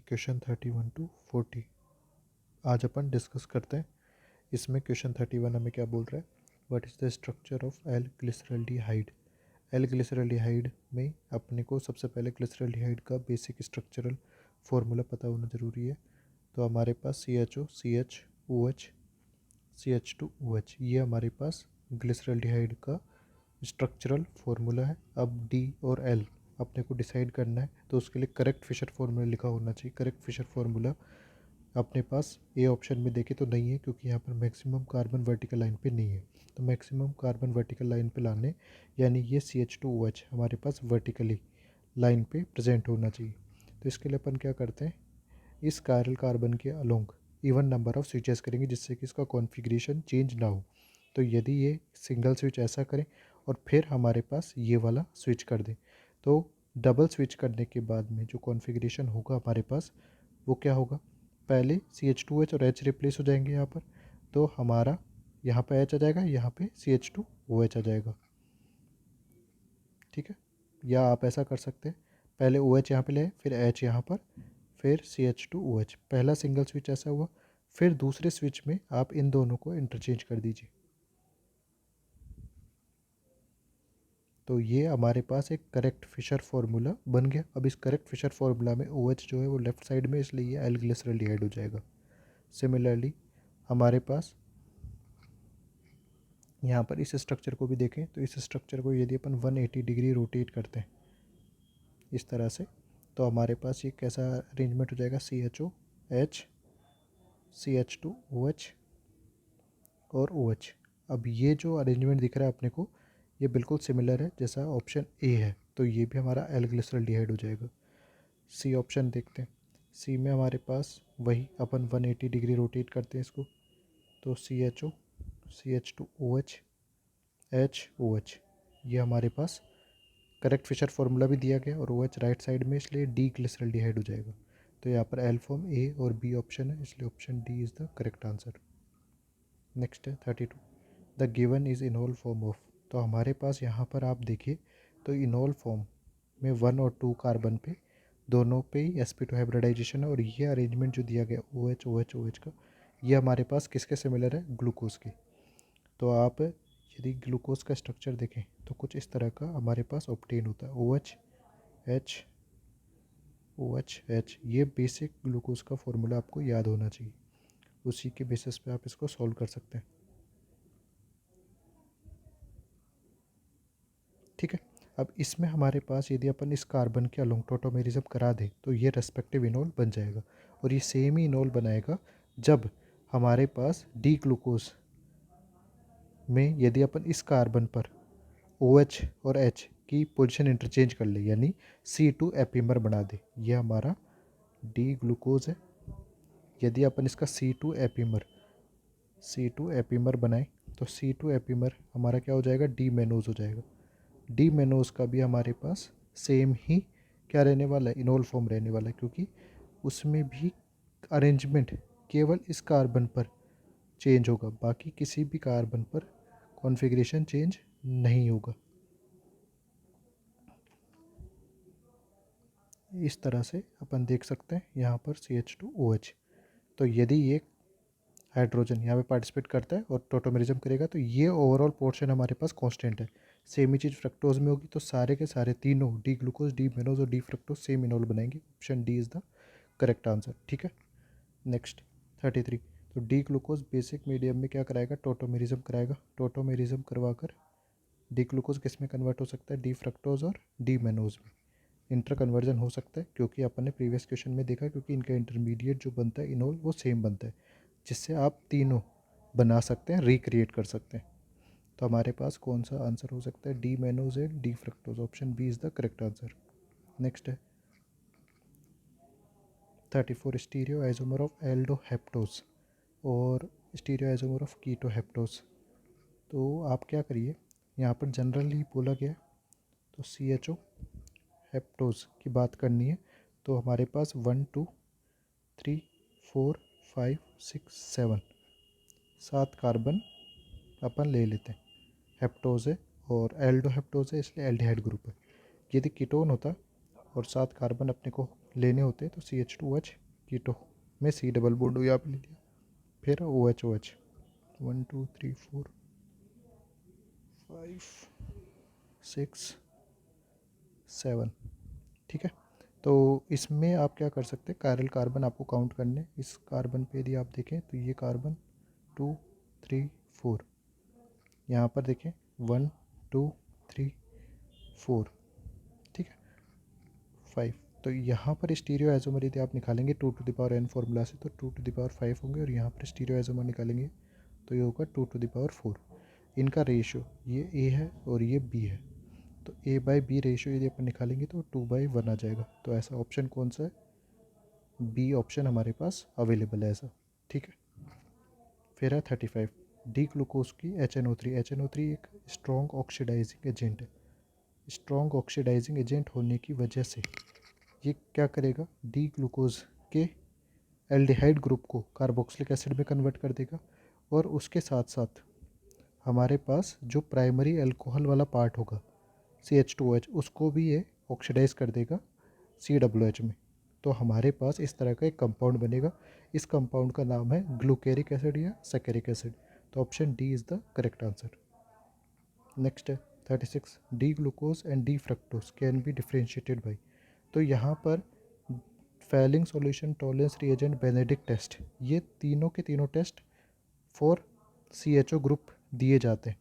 Question 31 to 40 आज अपन discuss करते हैं। इसमें क्वेश्चन 31 हमें क्या बोल रहा है, what is the structure of L glyceraldehyde. L glyceraldehyde में अपने को सबसे पहले ग्लिसरल्डिहाइड का बेसिक स्ट्रक्चरल फार्मूला पता होना ज़रूरी है। तो हमारे पास CHO CH OH CH2OH ये हमारे पास ग्लिसरल्डिहाइड का स्ट्रक्चरल फार्मूला है। अब डी और एल अपने को डिसाइड करना है, तो उसके लिए करेक्ट फिशर फार्मूला लिखा होना चाहिए। करेक्ट फिशर फार्मूला अपने पास ए ऑप्शन में देखे तो नहीं है, क्योंकि यहाँ पर मैक्सिमम कार्बन वर्टिकल लाइन पे नहीं है। तो मैक्सिमम कार्बन वर्टिकल लाइन पे लाने, यानी ये CH2OH हमारे पास वर्टिकली लाइन पे प्रेजेंट होना चाहिए। तो इसके लिए अपन क्या करते हैं, इस कायरल कार्बन के along even number of switches करेंगे, जिससे कि इसका कॉन्फ़िगरेशन चेंज ना हो। तो यदि ये सिंगल स्विच ऐसा करें और फिर हमारे पास ये वाला स्विच कर दें, तो डबल स्विच करने के बाद में जो कॉन्फ़िगरेशन होगा हमारे पास वो क्या होगा, पहले CH2OH और H रिप्लेस हो जाएंगे यहाँ पर। तो हमारा यहाँ पे H आ जाएगा, यहाँ पे CH2OH आ जाएगा। ठीक है, या आप ऐसा कर सकते हैं, पहले OH यहाँ पे ले, फिर H यहाँ पर, फिर CH2OH। पहला सिंगल स्विच ऐसा हुआ, फिर दूसरे स्विच में आप इन दोनों को इंटरचेंज कर दीजिए। तो ये हमारे पास एक करेक्ट फिशर फार्मूला बन गया। अब इस करेक्ट फिशर फार्मूला में OH जो है वो लेफ्ट साइड में, इसलिए ये एल ग्लिसरल्डिहाइड हो जाएगा। सिमिलरली हमारे पास यहाँ पर इस स्ट्रक्चर को भी देखें, तो इस स्ट्रक्चर को यदि अपन 180 डिग्री रोटेट करते हैं इस तरह से, तो हमारे पास ये कैसा अरेंजमेंट हो जाएगा, CHOH CH2OH और OH। अब ये जो अरेंजमेंट दिख रहा है अपने को, ये बिल्कुल सिमिलर है जैसा ऑप्शन ए है, तो ये भी हमारा एल ग्लिसरल्डिहाइड हो जाएगा। सी ऑप्शन देखते हैं, सी में हमारे पास वही अपन 180 डिग्री रोटेट करते हैं इसको, तो CHO CH2OH HOH ये हमारे पास करेक्ट फिशर फार्मूला भी दिया गया, और OH राइट साइड में, इसलिए डी ग्लिसरल्डिहाइड हो जाएगा। तो यहाँ पर एल फॉर्म ए और बी ऑप्शन है, इसलिए option D is the correct answer. Next है 32, the given is enol form of. तो हमारे पास यहाँ पर आप देखिए, तो इनोल फॉर्म में 1 और 2 कार्बन पे दोनों पे ही sp2 हाइब्रिडाइजेशन है, और ये अरेंजमेंट जो दिया गया OH OH OH का, ये हमारे पास किसके सिमिलर है, ग्लूकोज के। तो आप यदि ग्लूकोज का स्ट्रक्चर देखें तो कुछ इस तरह का हमारे पास ऑब्टेन होता है, OH H OH H। ये बेसिक ग्लूकोज का फॉर्मूला आपको याद होना चाहिए, उसी के बेसिस पे आप इसको सॉल्व कर सकते हैं। ठीक है, अब इसमें हमारे पास यदि अपन इस कार्बन के अलोंग टोटोमेरिज्म करा दें, तो ये रेस्पेक्टिव इनोल बन जाएगा, और ये सेम ही इनोल बनाएगा जब हमारे पास डी ग्लूकोज में यदि अपन इस कार्बन पर OH और H की पोजीशन इंटरचेंज कर ले, यानी C2 एपीमर बना दे। ये हमारा डी ग्लूकोज है, यदि अपन इसका C2 एपीमर बनाए, तो C2 एपीमर हमारा क्या हो जाएगा, डी मेनोज हो जाएगा। डी मेनोज का भी हमारे पास सेम ही क्या रहने वाला है, इनोल फॉर्म रहने वाला है, क्योंकि उसमें भी अरेंजमेंट केवल इस कार्बन पर चेंज होगा, बाकी किसी भी कार्बन पर कॉन्फ़िगरेशन चेंज नहीं होगा। इस तरह से अपन देख सकते हैं यहाँ पर CH2OH। तो यदि ये हाइड्रोजन यहाँ पे पार्टिसिपेट करता है और टोटोमेरिज्म करेगा, तो ये ओवरऑल पोर्शन हमारे पास कांस्टेंट है। सेम ही चीज़ फ्रक्टोज में होगी, तो सारे के सारे तीनों डी ग्लूकोज डी मेनोज और डी फ्रक्टोज सेम इनोल बनाएंगे। Option D is the correct answer. ठीक है, नेक्स्ट 33, तो डी ग्लूकोज बेसिक मीडियम में क्या कराएगा, टोटोमेरिज्म कराएगा। टोटोमेरिज्म करवा कर डी ग्लूकोज किस में कन्वर्ट हो सकता है, डी फ्रक्टोज और डी मेनोज में इंटर कन्वर्जन हो सकता है, क्योंकि अपन ने प्रीवियस क्वेश्चन में देखा, क्योंकि इनका इंटरमीडिएट जो बनता है इनोल वो सेम बनता है, जिससे आप तीनों बना सकते हैं, रिक्रिएट कर सकते हैं। तो हमारे पास कौन सा आंसर हो सकता है, D mannose and D fructose. Option B is the correct answer. Next है 34, स्टीरियो आइसोमर ऑफ एल्डोहेप्टोज और स्टीरियो आइसोमर ऑफ कीटोहेप्टोज। तो आप क्या करिए, यहाँ पर जनरली बोला गया है, तो CHO हेप्टोज की बात करनी है, तो हमारे पास 1 2 3 4 5 6 7 7 कार्बन अपन ले लेते हैं। हेप्टोज है और एल्डो हेप्टोज है, इसलिए एल्डिहाइड ग्रुप है। यदि कीटोन होता और 7 कार्बन अपने को लेने होते हैं तो CH2H कीटो में C डबल बॉन्ड यहाँ पे ले लिया, फिर OH 1 2 3 4 5 6 7, ठीक है। तो इसमें आप क्या कर सकते हैं, कायरल कार्बन आपको काउंट करने। इस कार्बन पे यदि आप देखें तो ये कार्बन 2 3 4, यहाँ पर देखें 1 2 3 4, ठीक है 5। तो यहाँ पर स्टीरियो आइसोमर यदि आप निकालेंगे 2n फॉर्मूला से तो 2 5 होंगे, और यहाँ पर स्टीरियो आइसोमर निकालेंगे तो ये होगा 2 4। इनका रेशियो ये A है और ये B है, तो A/B रेशियो यदि अपन निकालेंगे तो 2/1 आ जाएगा। तो ऐसा ऑप्शन कौन सा है, B ऑप्शन हमारे पास अवेलेबल है ऐसा, ठीक है। फिर है 35, डी ग्लूकोज की HNO3। HNO3 एक स्ट्रॉन्ग ऑक्सीडाइजिंग एजेंट है। स्ट्रॉन्ग ऑक्सीडाइजिंग एजेंट होने की वजह से ये क्या करेगा, डी ग्लूकोज के एल्डिहाइड ग्रुप को कार्बोक्सिलिक एसिड में कन्वर्ट कर देगा, और उसके साथ साथ हमारे पास जो प्राइमरी अल्कोहल वाला पार्ट होगा CH2OH, उसको भी ये ऑक्सीडाइज कर देगा COOH में। तो हमारे पास इस तरह का एक कंपाउंड बनेगा। इस कंपाउंड का नाम है ग्लूकेरिक एसिड या सैकेरिक एसिड। तो option D is the correct answer. Next है 36, D glucose and D fructose can be differentiated by. तो यहाँ पर Fehling solution, Tollens reagent, Benedict test, ये तीनों के तीनों टेस्ट फॉर CHO ग्रुप दिए जाते हैं,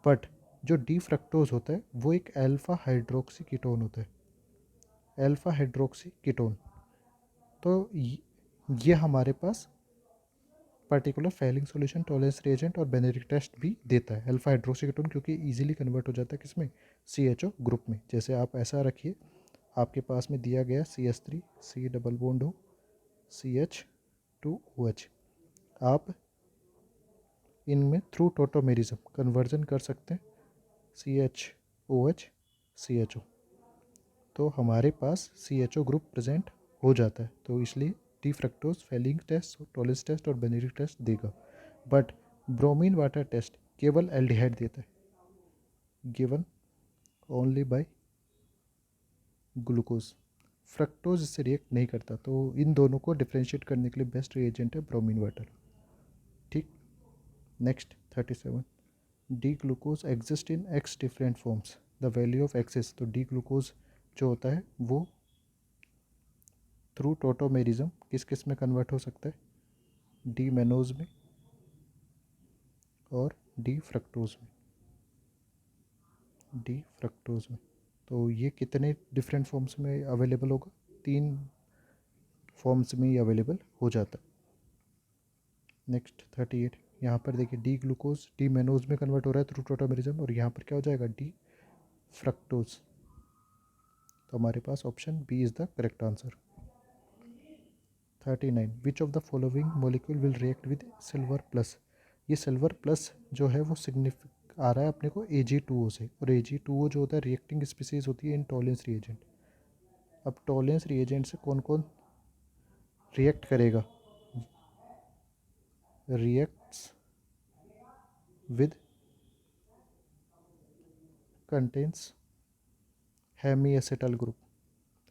बट जो डी फ्रक्टोज होता है वो एक अल्फा हाइड्रोक्सी कीटोन होता है, अल्फा हाइड्रोक्सी कीटोन। तो ये हमारे पास particular Fehling solution, Tollens reagent और बेनेडिक्ट टेस्ट भी देता है अल्फा हाइड्रोक्सी कीटोन, क्योंकि इजीली कन्वर्ट हो जाता है किसमें, CHO ग्रुप में। जैसे आप ऐसा रखिए, आपके पास में दिया गया CH3 C डबल बॉन्ड हो CH2OH, आप इनमें थ्रू टोटोमेरिज्म कन्वर्जन कर सकते हैं CHOH CHO, तो हमारे पास CHO ग्रुप प्रेजेंट हो जाता है। तो इसलिए D fructose Fehling test, Tollens test और बेनेडिक्ट टेस्ट देगा, बट ब्रोमीन वाटर टेस्ट केवल एल्डिहाइड देता है, given only by glucose. Fructose इससे रिएक्ट नहीं करता, तो इन दोनों को डिफ्रेंशिएट करने के लिए बेस्ट रिएजेंट है ब्रोमीन वाटर, ठीक। Next 37, D glucose exist in X different forms, the value of X is. तो डी ग्लूकोज जो होता है वो थ्रू टोटोमेरिज्म किस किस में कन्वर्ट हो सकता है, डी मेनोज में और डी फ्रक्टोज में, डी फ्रक्टोज में। तो ये कितने डिफरेंट फॉर्म्स में अवेलेबल होगा, 3 फॉर्म्स में ही अवेलेबल हो जाता है। नेक्स्ट 38, यहाँ पर देखिए डी ग्लूकोज डी मेनोज में कन्वर्ट हो रहा है थ्रू टोटोमेरिज्म, और यहाँ पर क्या हो जाएगा, डी फ्रक्टोज। तो हमारे पास option B is the correct answer. 39, which of the following molecule will react with silver plus. ये सिल्वर प्लस जो है वो सिग्निफिक आ रहा है अपने को Ag2O से, और Ag2O जो होता है रिएक्टिंग स्पीसीज होती है इन टॉलरेंस रिएजेंट। अब टॉलरेंस रिएजेंट से कौन कौन रिएक्ट करेगा, reacts with contains hemiacetal group,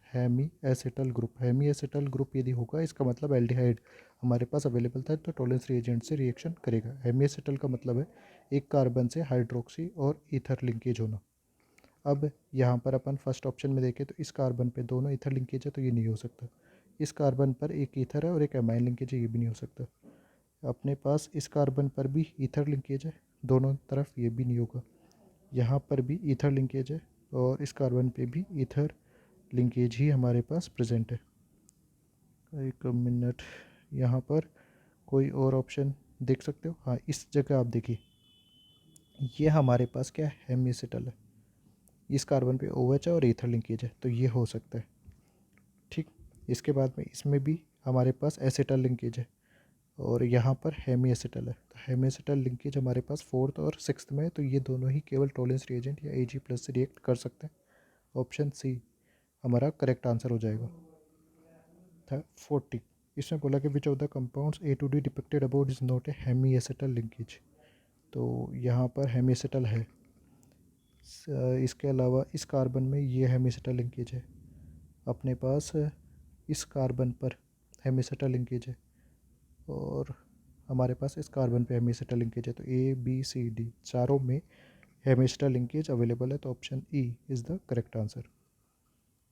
hemiacetal group. Hemiacetal group यदि होगा इसका मतलब एल्डिहाइड हमारे पास अवेलेबल था, तो टॉलरेंस रिएजेंट से रिएक्शन करेगा। हेमी एसिटल का मतलब है एक कार्बन से हाइड्रोक्सी और ईथर लिंकेज होना। अब यहाँ पर अपन फर्स्ट ऑप्शन में देखें तो इस कार्बन पे दोनों ईथर लिंकेज है, तो ये नहीं हो सकता। इस कार्बन पर एक ईथर है और एक एमाइन लिंकेज है, ये भी नहीं हो सकता। अपने पास इस कार्बन पर भी ईथर लिंकेज है दोनों तरफ, ये भी नहीं होगा। यहाँ पर भी ईथर लिंकेज है और इस कार्बन पे भी ईथर लिंकेज ही हमारे पास प्रेजेंट है। एक मिनट, यहाँ पर कोई और ऑप्शन देख सकते हो, हाँ इस जगह आप देखिए, ये हमारे पास क्या है, हेमीसेटल है। इस कार्बन पे OH है और ईथर लिंकेज है, तो ये हो सकता है, ठीक। इसके बाद में इसमें भी हमारे पास एसिटल लिंकेज है और यहाँ पर हेमी एसिटल है, तो हेमी एसिटल लिंकेज हमारे पास 4th और 6th में है, तो ये दोनों ही केवल टॉलरेंस रिएजेंट या Ag+ से रिएक्ट कर सकते हैं। ऑप्शन सी हमारा करेक्ट आंसर हो जाएगा। 40, इसमें बोला कि which of the compounds A2D depicted about is not a hemiacetal linkage. तो यहाँ पर हेमी एसिटल है, इसके अलावा इस कार्बन में ये हेमी एसिटल लिंकेज है। अपने पास इस कार्बन पर हेमिसेटा लिंकेज है और हमारे पास इस कार्बन पे हेमिसेटा लिंकेज है, तो ABCD चारों में हेमिसेटा लिंकेज अवेलेबल है, तो option E is the correct answer.